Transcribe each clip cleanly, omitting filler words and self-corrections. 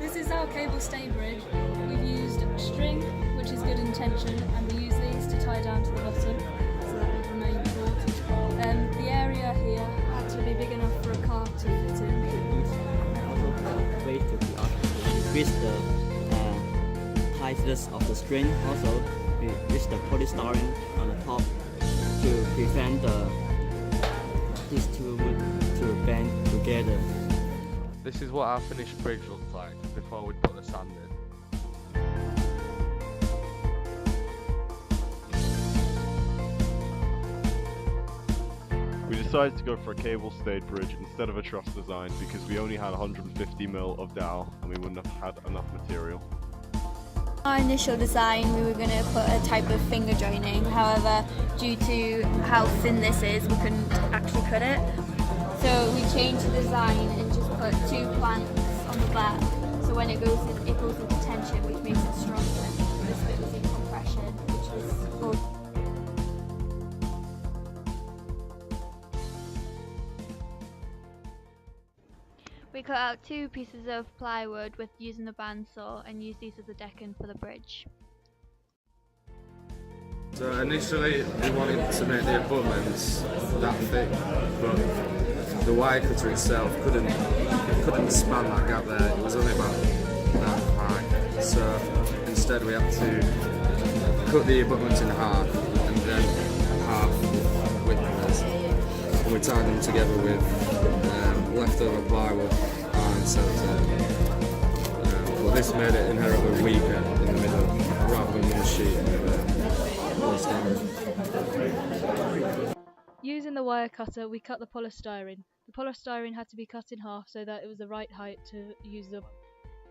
This is our cable stay bridge. We've used string, which is good in tension, and we use these to tie down to the bottom so that would remain taut. The area here had to be big enough for a car to fit in. Way to the arc. Increase the tightness of the string. Also, we use the polystyrene on the top to prevent these two wood to bend together. This is what our finished bridge looks like before we put the sand in. We decided to go for a cable-stayed bridge instead of a truss design because we only had 150mm of dowel and we wouldn't have had enough material. Our initial design, we were going to put a type of finger joining, however, due to how thin this is, we couldn't actually cut it. So we changed the design and just put 2 planks on the back, so when it goes into tension, which makes it stronger. This bit was in compression, which was good. We cut out 2 pieces of plywood using the bandsaw and used these as a decking for the bridge. So initially we wanted to make the abutments that thick, but the wire cutter itself couldn't span that gap there. It was only about that high. So instead we had to cut the abutments in half and then half with this. And we tied them together with leftover plywood and sellotape. But this made it inherently weaker in the middle rather than one sheet of polystyrene. Using the wire cutter, we cut the polystyrene. The polystyrene had to be cut in half so that it was the right height to use them.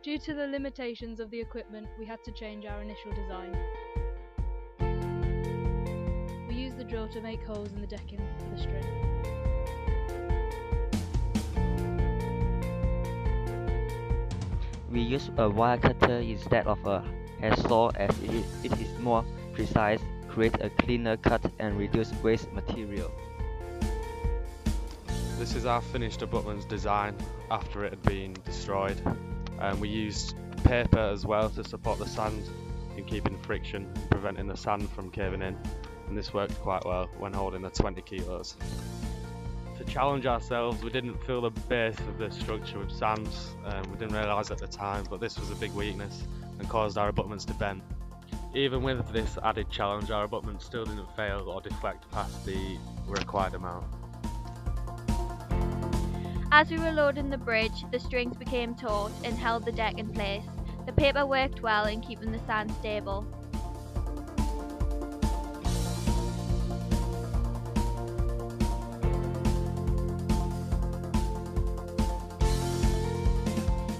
Due to the limitations of the equipment, we had to change our initial design. We used the drill to make holes in the decking for the string. We use a wire cutter instead of a hacksaw as it is more precise, create a cleaner cut and reduce waste material. This is our finished abutments design after it had been destroyed. We used paper as well to support the sand in keeping friction, preventing the sand from caving in, and this worked quite well when holding the 20 kilos. To challenge ourselves, we didn't fill the base of the structure with sands. We didn't realise at the time, but this was a big weakness and caused our abutments to bend. Even with this added challenge, our abutments still didn't fail or deflect past the required amount. As we were loading the bridge, the strings became taut and held the deck in place. The paper worked well in keeping the sand stable.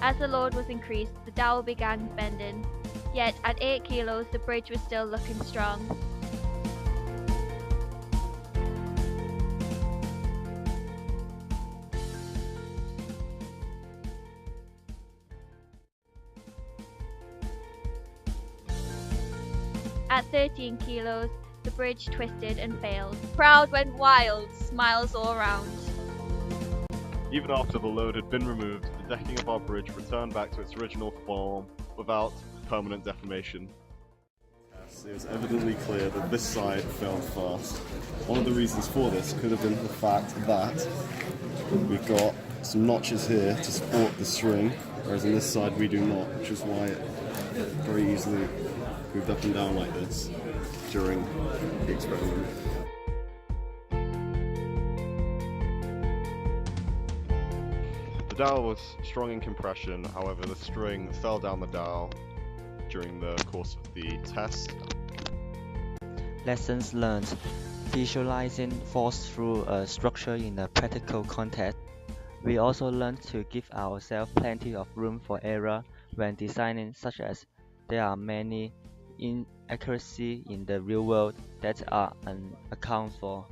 As the load was increased, the dowel began bending. Yet at 8 kilos, the bridge was still looking strong. At 13 kilos, the bridge twisted and failed. Crowd went wild, smiles all around. Even after the load had been removed, the decking of our bridge returned back to its original form without permanent deformation. It was evidently clear that this side fell fast. One of the reasons for this could have been the fact that we've got some notches here to support the string, whereas on this side we do not, which is why it very easily moved up and down like this during the experiment. The dowel was strong in compression, however the string fell down the dowel during the course of the test. Lessons learned. Visualizing force through a structure in a practical context. We also learned to give ourselves plenty of room for error when designing, such as there are many inaccuracies in the real world that are unaccounted for.